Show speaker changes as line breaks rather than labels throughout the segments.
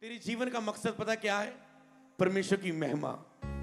तेरे जीवन का मकसद पता क्या है? परमेश्वर की महिमा,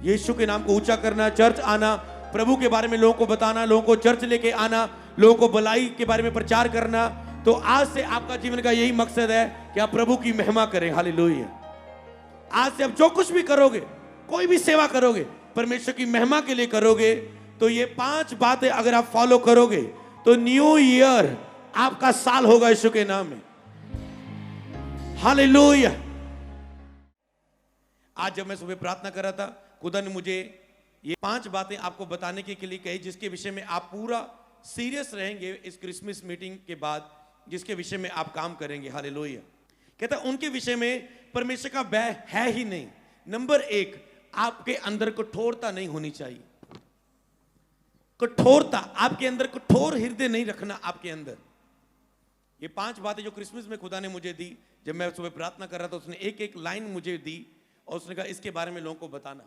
यीशु के नाम को ऊंचा करना, चर्च आना, प्रभु के बारे में लोगों को बताना, लोगों को चर्च लेके आना, लोगों को भलाई के बारे में प्रचार करना। तो आज से आपका जीवन का यही मकसद है कि आप प्रभु की महिमा करें। हालेलुया। आज से आप जो कुछ भी करोगे, कोई भी सेवा करोगे, परमेश्वर की महिमा के लिए करोगे। तो ये 5 बातें अगर आप फॉलो करोगे तो न्यू ईयर आपका साल होगा यीशु के नाम में। हालेलुया। आज जब मैं सुबह प्रार्थना कर रहा था, खुदा ने मुझे ये 5 बातें आपको बताने के लिए कही, जिसके विषय में आप पूरा सीरियस रहेंगे इस क्रिसमस मीटिंग के बाद, जिसके विषय में आप काम करेंगे। हालेलुया। कहता उनके विषय में परमेश्वर का भय है ही नहीं। नंबर 1, आपके अंदर कठोरता नहीं होनी चाहिए। कठोरता, आपके अंदर कठोर हृदय नहीं रखना आपके अंदर। ये 5 बातें जो क्रिसमस में खुदा ने मुझे दी, जब मैं सुबह प्रार्थना कर रहा था, उसने एक एक लाइन मुझे दी और उसने कहा इसके बारे में लोगों को बताना।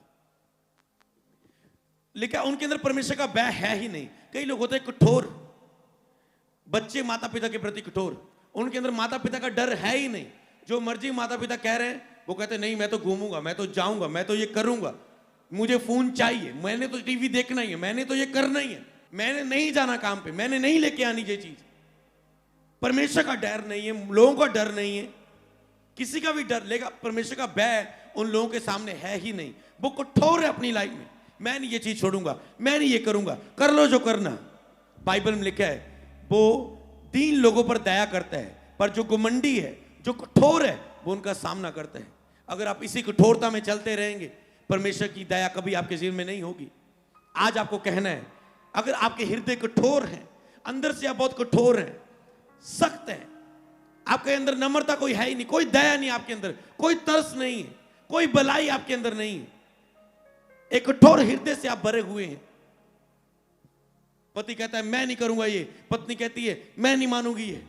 लिखा उनके अंदर परमेश्वर का भय है ही नहीं। कई लोग होते हैं कठोर, बच्चे माता पिता के प्रति कठोर, उनके अंदर माता पिता का डर है ही नहीं। जो मर्जी माता पिता कह रहे हैं वो कहते नहीं, मैं तो घूमूंगा, मैं तो जाऊंगा, मैं तो ये करूंगा, मुझे फोन चाहिए, मैंने तो टीवी देखना ही है, मैंने तो ये करना ही है, मैंने नहीं जाना काम पे, मैंने नहीं लेके आनी ये चीज। परमेश्वर का डर नहीं है, लोगों का डर नहीं है, किसी का भी डर लेगा। परमेश्वर का भय उन लोगों के सामने है ही नहीं। वो कठोर है अपनी लाइफ में, मैं नहीं ये चीज छोड़ूंगा, मैं नहीं ये करूंगा, कर लो जो करना। बाइबल में लिखा है वो दीन लोगों पर दया करता है, पर जो घमंडी है, जो कठोर है, वो उनका सामना करता है। अगर आप इसी कठोरता में चलते रहेंगे, परमेश्वर की दया कभी आपके जीवन में नहीं होगी। आज आपको कहना है, अगर आपके हृदय कठोर हैं, अंदर से आप बहुत कठोर हैं, सख्त हैं, आपके अंदर नम्रता कोई है ही नहीं, कोई दया नहीं आपके अंदर, कोई तरस नहीं है, कोई भलाई आपके अंदर नहीं है, एक कठोर हृदय से आप भरे हुए हैं। पति कहता है मैं नहीं करूंगा ये, पत्नी कहती है मैं नहीं मानूंगी ये।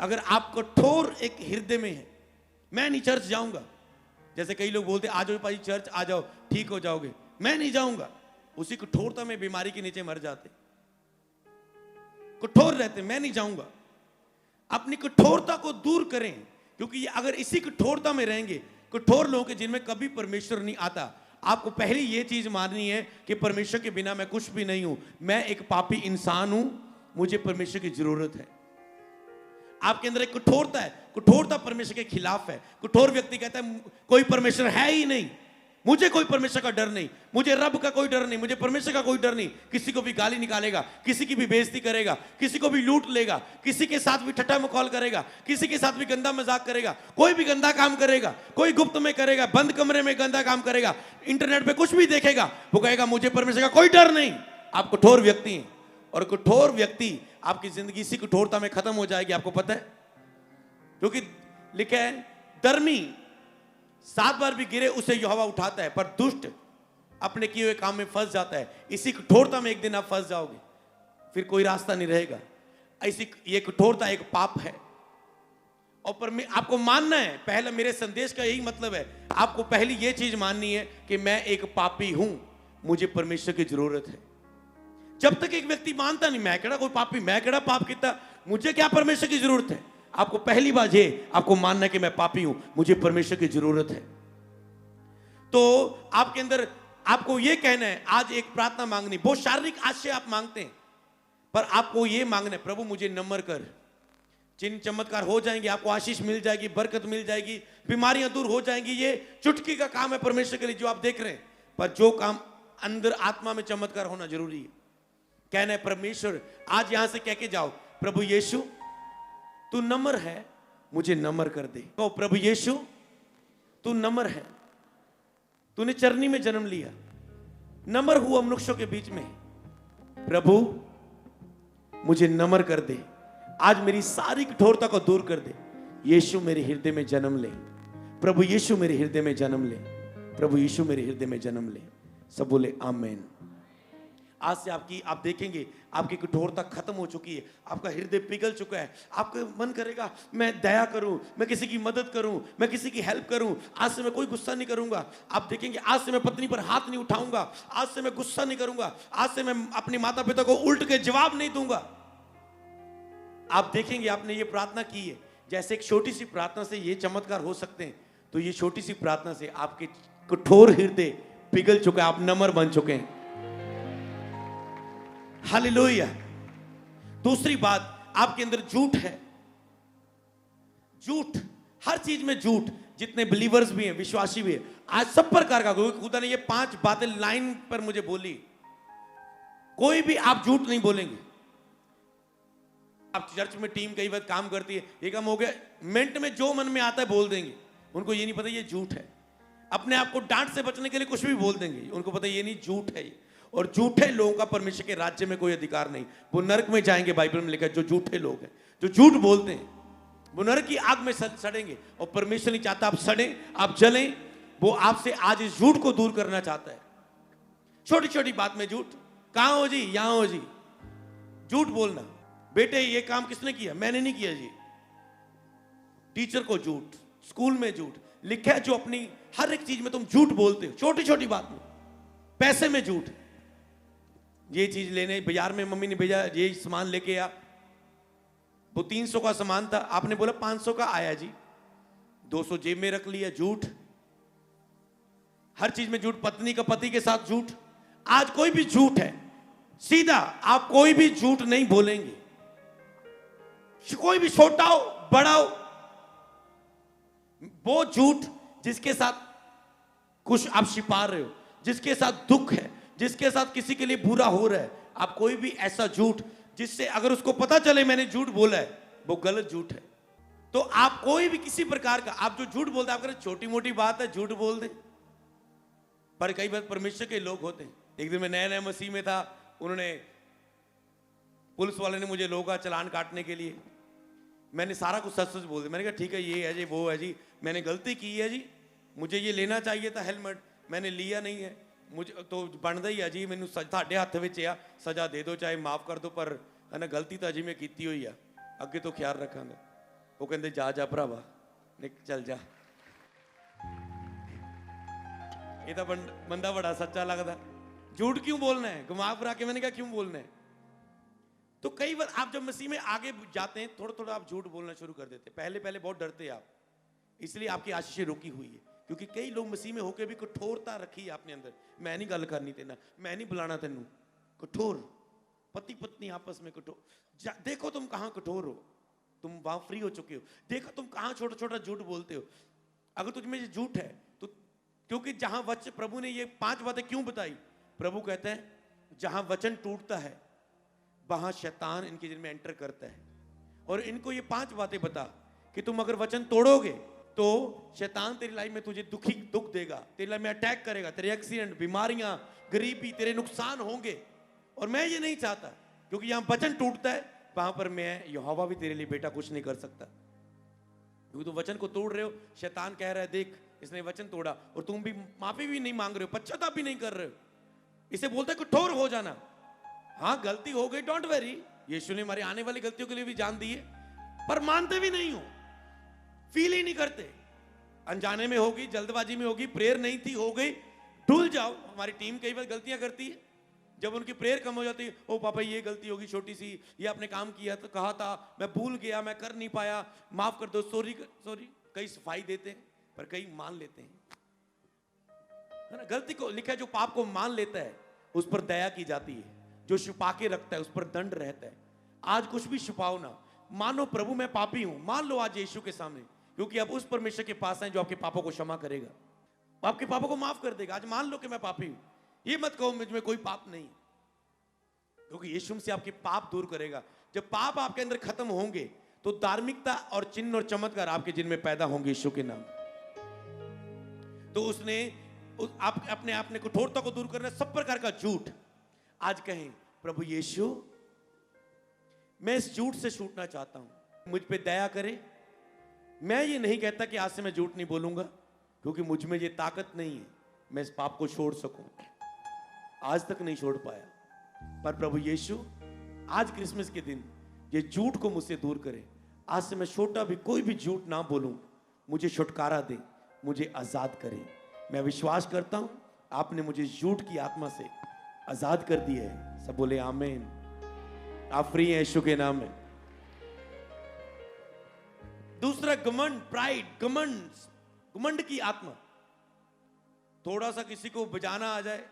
अगर आप कठोर एक हृदय में है, मैं नहीं चर्च जाऊंगा, जैसे कई लोग बोलते आ जाओ भाई चर्च आ जाओ ठीक हो जाओगे, मैं नहीं जाऊंगा, उसी कठोरता में बीमारी के नीचे मर जाते। कठोर रहते, मैं नहीं जाऊंगा। अपनी कठोरता को दूर करें, क्योंकि अगर इसी कठोरता में रहेंगे, कठोर लोगों के जिनमें कभी परमेश्वर नहीं आता। आपको पहले यह चीज माननी है कि परमेश्वर के बिना मैं कुछ भी नहीं हूं, मैं एक पापी इंसान हूं, मुझे परमेश्वर की जरूरत है। आपके अंदर एक कठोरता है, कठोरता परमेश्वर के खिलाफ है। कठोर व्यक्ति कहता है कोई परमेश्वर है ही नहीं, मुझे कोई परमेश्वर का डर नहीं, मुझे रब का कोई डर नहीं, मुझे परमेश्वर का कोई डर नहीं। किसी को भी गाली निकालेगा, किसी की भी बेइज्जती करेगा, किसी को भी लूट लेगा, किसी के साथ भी ठट्टा मखौल करेगा, किसी के साथ भी गंदा मजाक करेगा, कोई भी गंदा काम करेगा, कोई गुप्त में करेगा, बंद कमरे में गंदा काम करेगा, इंटरनेट पे कुछ भी देखेगा, वो कहेगा मुझे परमेश्वर का कोई डर नहीं। आप कठोर व्यक्ति हैं, और कठोर व्यक्ति आपकी जिंदगी इसी कठोरता में खत्म हो जाएगी। आपको पता है, क्योंकि लिखा है धर्मी 7 बार भी गिरे उसे यहोवा उठाता है, पर दुष्ट अपने किए हुए काम में फंस जाता है। इसी कठोरता में एक दिन आप फंस जाओगे, फिर कोई रास्ता नहीं रहेगा। ऐसी ये कठोरता एक पाप है, और आपको मानना है। पहला मेरे संदेश का यही मतलब है, आपको पहली ये चीज माननी है कि मैं एक पापी हूं, मुझे परमेश्वर की जरूरत है। जब तक एक व्यक्ति मानता नहीं मैं केड़ा कोई पापी, मैं केड़ा पाप किया, मुझे क्या परमेश्वर की जरूरत है, आपको पहली बात ये आपको मानना है कि मैं पापी हूं, मुझे परमेश्वर की जरूरत है। तो आपके अंदर आपको यह कहना है, आज एक प्रार्थना मांगनी, बहुत शारीरिक आशय आप मांगते हैं, पर आपको यह मांगना है प्रभु मुझे नम्र कर। चिन्ह चमत्कार हो जाएंगे, आपको आशीष मिल जाएगी, बरकत मिल जाएगी, बीमारियां दूर हो जाएंगी। ये चुटकी का काम है परमेश्वर के लिए जो आप देख रहे हैं, पर जो काम अंदर आत्मा में चमत्कार होना जरूरी है। कहना है परमेश्वर आज यहां से कह के जाओ, प्रभु यीशु तू नम्र है, मुझे नम्र कर दे। कहो प्रभु यीशु तू नम्र है, तूने चरनी में जन्म लिया, नम्र हुआ मनुष्यों के बीच में, प्रभु मुझे नम्र कर दे, आज मेरी सारी कठोरता को दूर कर दे। यीशु मेरे हृदय में जन्म ले, प्रभु यीशु मेरे हृदय में जन्म ले, प्रभु यीशु मेरे हृदय में जन्म ले। सब बोले आमीन। आज से आप देखेंगे आपकी कठोरता खत्म हो चुकी है, आपका हृदय पिघल चुका है। आपका मन करेगा मैं दया करूं, मैं किसी की मदद करूं, मैं किसी की हेल्प करूं। आज से मैं कोई गुस्सा नहीं करूंगा। आप देखेंगे आज से मैं पत्नी पर हाथ नहीं उठाऊंगा, आज से मैं गुस्सा नहीं करूंगा, आज से मैं अपने माता पिता को उल्ट के जवाब नहीं दूंगा। आप देखेंगे आपने ये प्रार्थना की है, जैसे एक छोटी सी प्रार्थना से ये चमत्कार हो सकते हैं, तो ये छोटी सी प्रार्थना से आपके कठोर हृदय पिघल चुका है, आप नम्र बन चुके हैं। हालेलुया। दूसरी बात, आपके अंदर झूठ है। झूठ, हर चीज में झूठ। जितने बिलीवर्स भी हैं, विश्वासी भी हैं, आज सब प्रकार का, खुदा ने ये 5 बातें लाइन पर मुझे बोली, कोई भी आप झूठ नहीं बोलेंगे। आप चर्च में टीम कई बार काम करती है, ये काम हो गया, मिनट में जो मन में आता है बोल देंगे। उनको ये नहीं पता ये झूठ है। अपने आप को डांट से बचने के लिए कुछ भी बोल देंगे, उनको पता ये नहीं झूठ है। और झूठे लोगों का परमेश्वर के राज्य में कोई अधिकार नहीं, वो नरक में जाएंगे। बाइबल में लिखा है जो झूठे लोग हैं, जो झूठ बोलते हैं, वो नरक की आग में सड़ेंगे। और परमेश्वर नहीं चाहता आप सड़ें, आप जलें। वो आपसे आज इस झूठ को दूर करना चाहता है। छोटी छोटी बात में झूठ, कहां हो जी, यहां हो जी, झूठ बोलना। बेटे ये काम किसने किया, मैंने नहीं किया जी। टीचर को झूठ, स्कूल में झूठ लिखा है, जो अपनी हर एक चीज में तुम झूठ बोलते हो, छोटी छोटी बात में। पैसे में झूठ, ये चीज लेने बाजार में मम्मी ने भेजा, ये सामान लेके आ, वो 300 का सामान था, आपने बोला 500 का आया जी, 200 जेब में रख लिया, झूठ। हर चीज में झूठ, पत्नी का पति के साथ झूठ। आज कोई भी झूठ है, सीधा आप कोई भी झूठ नहीं बोलेंगे। कोई भी छोटा हो बड़ा हो, वो झूठ जिसके साथ कुछ आप छिपा रहे हो, जिसके साथ दुख है, जिसके साथ किसी के लिए बुरा हो रहा है, आप कोई भी ऐसा झूठ जिससे अगर उसको पता चले मैंने झूठ बोला है, वो गलत झूठ है। तो आप कोई भी किसी प्रकार का आप जो झूठ बोलते हैं, आप करें छोटी मोटी बात है झूठ बोल दें। पर कई बार परमेश्वर के लोग होते हैं। एक दिन मैं नया मसीह में था, उन्होंने पुलिस वाले ने मुझे लोगों का चालान काटने के लिए, मैंने सारा कुछ सच सच बोल दिया। मैंने कहा ठीक है, ये है जी, वो है जी, मैंने गलती की है जी, मुझे ये लेना चाहिए था हेलमेट, मैंने लिया नहीं है, मुझे तो बनता ही है जी, मैनू ਤੁਹਾਡੇ ਹੱਥ ਵਿੱਚ ਆ, सजा दे दो चाहे माफ कर दो, पर है ना गलती तो अजी मैं की हुई है, अगे तो ख्याल रखांगा। वो कहते जा जा भरावा, चल जा। ये तो बंदा बड़ा सच्चा लगता। झूठ क्यों बोलना है, घुमा फिरा के, मैंने कहा क्यों बोलना है। तो कई बार आप जब मसीह में आगे जाते हैं, थोड़ा थोड़ा आप झूठ बोलना शुरू कर देते हैं। पहले पहले बहुत डरते हैं आप, इसलिए आपकी आशीषें रोकी हुई है, क्योंकि कई लोग मसीह में होकर भी कठोरता रखी है अपने अंदर। मैं नहीं गल करनी तेना, मैं नहीं बुलाना तेनू, कठोर। पति पत्नी आपस में कठोर। देखो तुम कहां कठोर हो, तुम वहां फ्री हो चुके हो। देखो तुम कहां छोटा छोटा झूठ बोलते हो। अगर तुझ में ये झूठ है तो, क्योंकि जहां वचन, प्रभु ने ये 5 बातें क्यों बताई, प्रभु कहते हैं जहां वचन टूटता है वहां शैतान इनके दिल में एंटर करता है। और इनको ये 5 बातें बता कि तुम अगर वचन तोड़ोगे तो शैतान तेरी लाइफ में तुझे दुख देगा, तेरी लाइफ में अटैक करेगा, तेरे एक्सीडेंट, बीमारियां, गरीबी, तेरे नुकसान होंगे। और मैं ये नहीं चाहता, क्योंकि यहां वचन टूटता है वहां पर मैं यहोवा भी तेरे लिए बेटा कुछ नहीं कर सकता। क्योंकि तुम वचन को तोड़ रहे हो, शैतान कह रहा है देख इसने वचन तोड़ा, और तुम भी माफी भी नहीं मांग रहे हो, पश्चाताप भी नहीं कर रहे हो। इसे बोलते है कठोर हो जाना। हाँ गलती हो गई, डोंट वेरी, यीशु ने हमारी आने वाली गलतियों के लिए भी जान दी है, पर मानते भी नहीं हो, फील ही नहीं करते। अनजाने में होगी, जल्दबाजी में होगी, प्रेयर नहीं थी, हो गई, भूल जाओ। हमारी टीम कई बार गलतियां करती है, जब उनकी प्रेयर कम हो जाती है, ओ पापा ये गलती होगी छोटी सी, ये आपने काम किया तो कहा था, मैं भूल गया, मैं कर नहीं पाया, माफ कर दो, सॉरी सॉरी। कई सफाई देते हैं पर कई मान लेते हैं, है ना। गलती को लिखा है जो पाप को मान लेता है उस पर दया की जाती है, जो छुपा के रखता है उस पर दंड रहता है। आज कुछ भी छुपाओ ना, मानो प्रभु मैं पापी हूं, मान लो आज यीशु के सामने, क्योंकि अब उस परमेश्वर के पास है जो आपके पापों को क्षमा करेगा, आपके पापों को माफ कर देगा। आज मान लो कि मैं पापी हूं, ये मत कहो मुझ में कोई पाप नहीं, क्योंकि यीशु से आपके पाप दूर करेगा। जब पाप आपके अंदर खत्म होंगे तो धार्मिकता और चिन्ह और चमत्कार आपके जिन में पैदा होंगे यीशु के नाम। तो उसने आप अपने आप ने कठोरता को दूर करना, सब प्रकार का झूठ। आज कहें प्रभु यीशु मैं इस झूठ से छूटना चाहता हूं, मुझ पे दया करे। मैं ये नहीं कहता कि आज से मैं झूठ नहीं बोलूंगा, क्योंकि मुझ में ये ताकत नहीं है मैं इस पाप को छोड़ सकूं, आज तक नहीं छोड़ पाया। पर प्रभु यीशु आज क्रिसमस के दिन ये झूठ को मुझसे दूर करे। आज से मैं छोटा भी कोई भी झूठ ना बोलूं, मुझे छुटकारा दे, मुझे आजाद करे। मैं विश्वास करता हूं आपने मुझे झूठ की आत्मा से आजाद कर दिया है। सब बोले आमीन। आप फ्री हैं यीशु के नाम में। दूसरा घमंड, प्राइड, घमंड की आत्मा। थोड़ा सा किसी को बजाना आ जाए,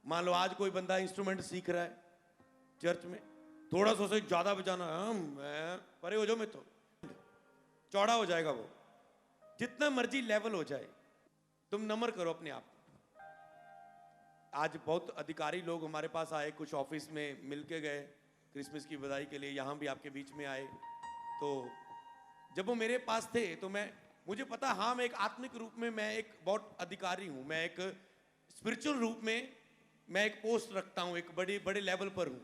मान लो आज कोई बंदा इंस्ट्रूमेंट सीख रहा है चर्च में, थोड़ा सा उसे ज्यादा बजाना, मैं परे हो जाओ, मैं तो चौड़ा हो जाएगा वो। जितना मर्जी लेवल हो जाए, तुम नम्र करो अपने आप। आज बहुत अधिकारी लोग हमारे पास आए, कुछ ऑफिस में मिलके गए क्रिसमस की बधाई के लिए, यहां भी आपके बीच में आए। तो जब वो मेरे पास थे तो मुझे पता, हाँ मैं एक आत्मिक रूप में मैं एक बहुत अधिकारी हूं, मैं एक स्पिरिचुअल रूप में मैं एक पोस्ट रखता हूं, एक बड़े लेवल पर हूं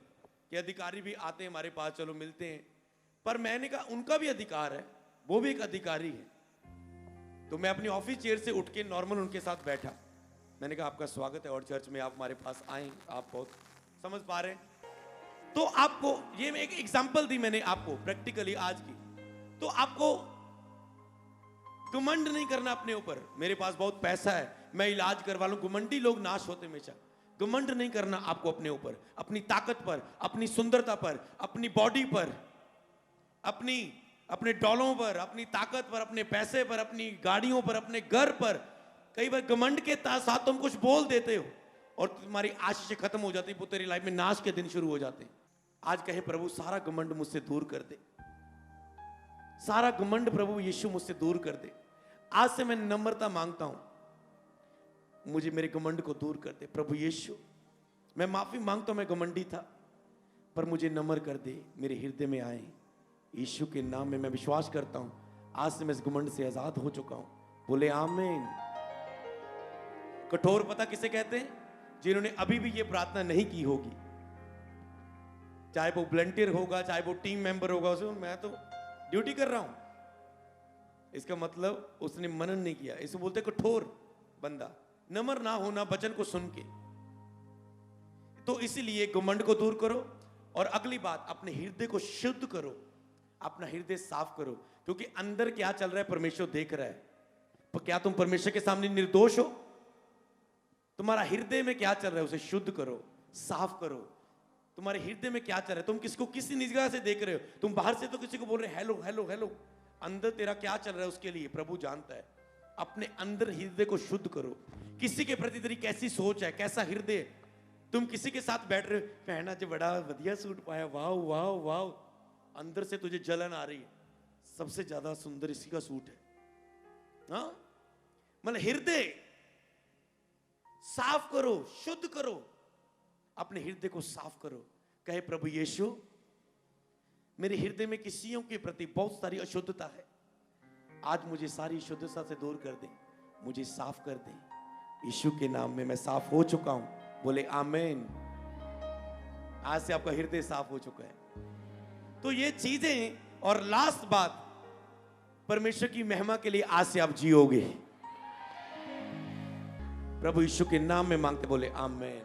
कि अधिकारी भी आते हैं हमारे पास, चलो मिलते हैं। पर मैंने कहा उनका भी अधिकार है, वो भी एक अधिकारी है। तो मैं अपनी ऑफिस चेयर से उठ के नॉर्मल उनके साथ बैठा, मैंने कहा आपका स्वागत है और चर्च में आप हमारे पास आए, आप बहुत समझ पा रहे हैं। तो आपको ये मैं एक एग्जांपल दी मैंने आपको प्रैक्टिकली आज की। तो आपको घमंड नहीं करना अपने ऊपर, मेरे पास बहुत पैसा है, मैं इलाज करवा लूं। घमंडी लोग नाश होते हमेशा। घमंड नहीं करना आपको अपने ऊपर, अपनी ताकत पर, अपनी सुंदरता पर, अपनी बॉडी पर, अपने डॉलों पर, अपनी ताकत पर, अपने पैसे पर, अपनी गाड़ियों पर, अपने घर पर। कई बार घमंड के साथ तुम कुछ बोल देते हो और तुम्हारी आशीष खत्म हो जाती है, तेरी लाइफ में नाश के दिन शुरू हो जाते हैं। आज कहे प्रभु सारा घमंड मुझसे दूर कर दे, सारा घमंड प्रभु यीशु मुझसे दूर कर दे। आज से मैं नम्रता मांगता हूं, मुझे मेरे घमंड को दूर कर दे प्रभु यीशु। मैं माफी मांगता हूं, मैं घमंडी था, पर मुझे नम्र कर दे, मेरे हृदय में आए। यीशु के नाम में मैं विश्वास करता हूं, आज से मैं इस घमंड से आजाद हो चुका हूं। बोले आमीन। कठोर पता किसे कहते हैं? जिन्होंने अभी भी ये प्रार्थना नहीं की होगी, चाहे वो वॉलंटियर होगा, चाहे वो टीम मेंबर होगा, उसे मैं तो ड्यूटी कर रहा हूं, इसका मतलब उसने मनन नहीं किया। इसे बोलते कठोर बंदा, नम्र ना होना वचन को सुन के। तो इसीलिए घमंड को दूर करो। और अगली बात, अपने हृदय को शुद्ध करो, अपना हृदय साफ करो, क्योंकि अंदर क्या चल रहा है परमेश्वर देख रहा है। तो क्या तुम परमेश्वर के सामने निर्दोष हो? तुम्हारा हृदय में क्या चल रहा है उसे शुद्ध करो, साफ करो। तुम्हारे हृदय में क्या चल रहा है? तुम किसको किस निगाह से देख रहे हो? तुम बाहर से तो किसी को बोल रहे हेलो हेलो हेलो, अंदर तेरा क्या चल रहा है उसके लिए प्रभु जानता है। अपने अंदर हृदय को शुद्ध करो। किसी के प्रति तेरी कैसी सोच है, कैसा हृदय? तुम किसी के साथ बैठ रहे हो, पहना जो बड़ा बढ़िया सूट पाया, वाह वाह वाह, अंदर से तुझे जलन आ रही है, सबसे ज्यादा सुंदर इसी का सूट है। हाँ, मतलब हृदय साफ करो, शुद्ध करो, अपने हृदय को साफ करो। कहे प्रभु यीशु, मेरे हृदय में किसियों के प्रति बहुत सारी अशुद्धता है, आज मुझे सारी शुद्धता से दूर कर दे, मुझे साफ कर दे। यीशु के नाम में मैं साफ हो चुका हूं। बोले आमीन। आज से आपका हृदय साफ हो चुका है। तो ये चीजें, और लास्ट बात, परमेश्वर की महिमा के लिए आज से आप जियोगे। प्रभु यीशु के नाम में मांगते, बोले आमीन।